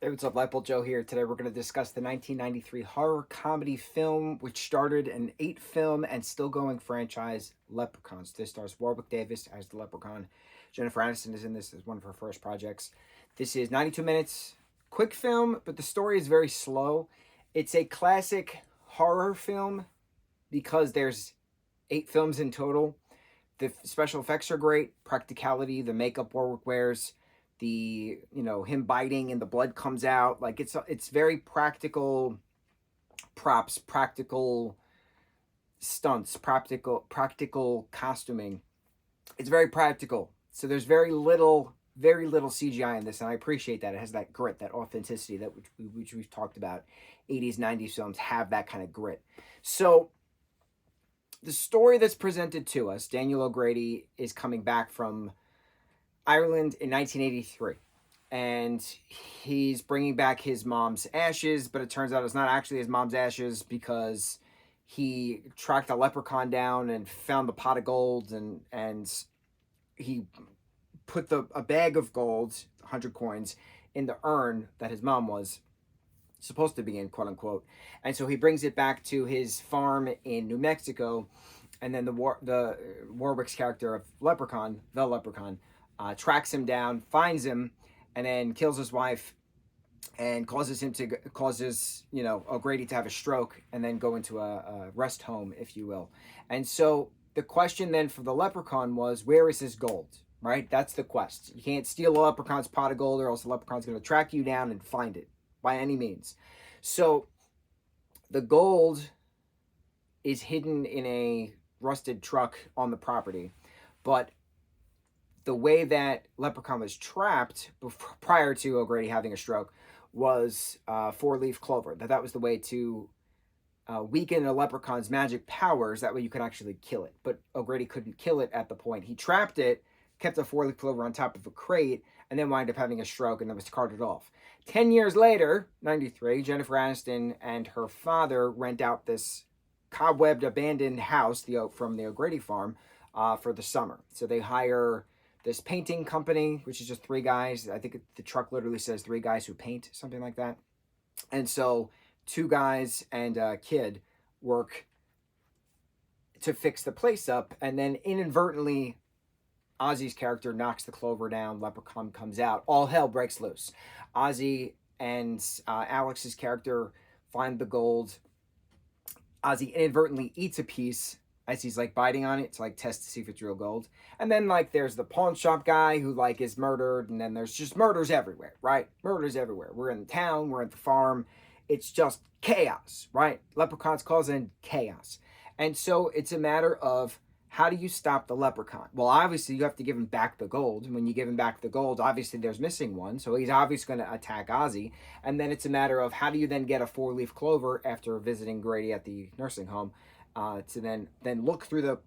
Hey, what's up? Lightboltjoe here. Today we're going to discuss the 1993 horror comedy film, which started an 8-film and still going franchise, Leprechauns. This stars Warwick Davis as the Leprechaun. Jennifer Aniston is in this as one of her first projects. This is 92 minutes, quick film, but the story is very slow. It's a classic horror film because there's 8 films in total. The special effects are great, practicality, the makeup Warwick wears, the him biting and the blood comes out, like it's very practical props, practical stunts, practical costuming. It's very practical, so there's very little CGI in this, and I appreciate that. It has that grit, that authenticity that which we've talked about. 80s 90s films have that kind of grit. So the story that's presented to us, Daniel O'Grady is coming back from Ireland in 1983, and he's bringing back his mom's ashes, but it turns out it's not actually his mom's ashes because he tracked a leprechaun down and found the pot of gold, and he put a bag of gold, 100 coins, in the urn that his mom was supposed to be in, quote unquote. And so he brings it back to his farm in New Mexico, and then the Warwick's character of Leprechaun, the Leprechaun, tracks him down, finds him, and then kills his wife, and causes O'Grady to have a stroke and then go into a rest home, if you will. And so the question then for the Leprechaun was, where is his gold? Right? That's the quest. You can't steal a leprechaun's pot of gold, or else the leprechaun's going to track you down and find it by any means. So the gold is hidden in a rusted truck on the property, but the way that Leprechaun was trapped prior to O'Grady having a stroke was 4-leaf clover. That was the way to weaken a leprechaun's magic powers. That way you could actually kill it. But O'Grady couldn't kill it at the point. He trapped it, kept a 4-leaf clover on top of a crate, and then wound up having a stroke and then was carted off. 10 years later, 93, Jennifer Aniston and her father rent out this cobwebbed, abandoned house from the O'Grady farm for the summer. So they hire this painting company, which is just 3 guys. I think the truck literally says 3 guys who paint, something like that. And so 2 guys and a kid work to fix the place up, and then inadvertently Ozzy's character knocks the clover down, Leprechaun comes out, all hell breaks loose. Ozzy and Alex's character find the gold. Ozzy inadvertently eats a piece as he's like biting on it to like test to see if it's real gold. And then like there's the pawn shop guy who like is murdered, and then there's just murders everywhere, right? Murders everywhere. We're in the town, we're at the farm. It's just chaos, right? Leprechaun's causing chaos. And so it's a matter of, how do you stop the leprechaun? Well, obviously you have to give him back the gold. And when you give him back the gold, obviously there's missing one. So he's obviously going to attack Ozzy. And then it's a matter of, how do you then get a 4-leaf clover after visiting Grady at the nursing home, to then look through the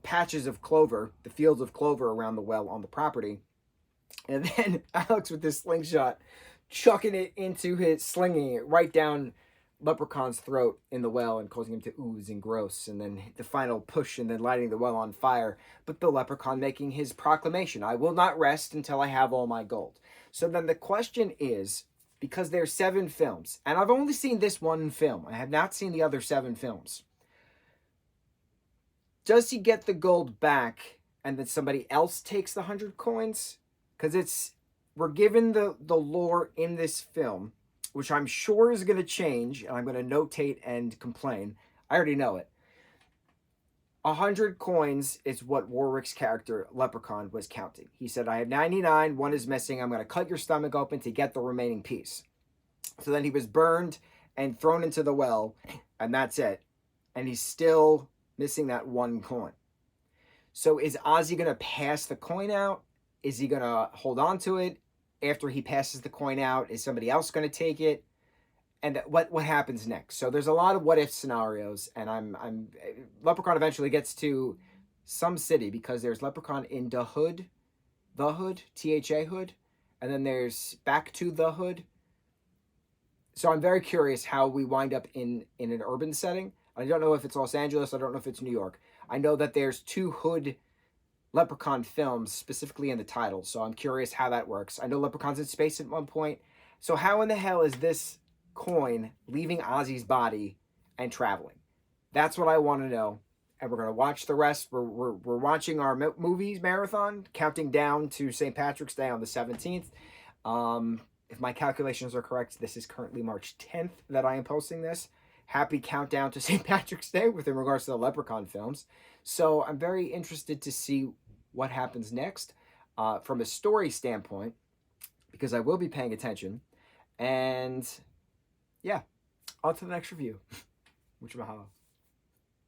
patches of clover, the fields of clover around the well on the property. And then Alex with this slingshot, slinging it right down Leprechaun's throat in the well and causing him to ooze and gross, and then the final push and then lighting the well on fire. But the Leprechaun making his proclamation, I will not rest until I have all my gold. So then the question is, because there's 7 films, and I've only seen this one film, I have not seen the other 7 films, does he get the gold back and then somebody else takes the 100 coins? Because we're given the lore in this film, which I'm sure is going to change, and I'm going to notate and complain. I already know it. 100 coins is what Warwick's character, Leprechaun, was counting. He said, I have 99, 1 is missing, I'm going to cut your stomach open to get the remaining piece. So then he was burned and thrown into the well, and that's it. And he's still missing that 1 coin. So is Ozzy going to pass the coin out? Is he going to hold on to it? After he passes the coin out, is somebody else going to take it? And what happens next? So there's a lot of what if scenarios, and Leprechaun eventually gets to some city, because there's Leprechaun in the Hood, THA Hood, and then there's back to the Hood. So I'm very curious how we wind up in an urban setting. I don't know if it's Los Angeles, I don't know if it's New York. I know that there's 2 Hood Leprechaun films specifically in the title, so I'm curious how that works. I know Leprechaun's in space at one point, So how in the hell is this coin leaving Ozzy's body and traveling? That's what I want to know. And we're going to watch the rest. We're watching our movies marathon, counting down to St. Patrick's Day on the 17th. If my calculations are correct, this is currently March 10th that I am posting this. Happy countdown to St. Patrick's Day with in regards to the Leprechaun films. So I'm very interested to see what happens next from a story standpoint, because I will be paying attention. And yeah, on to the next review. Mucho mahalo.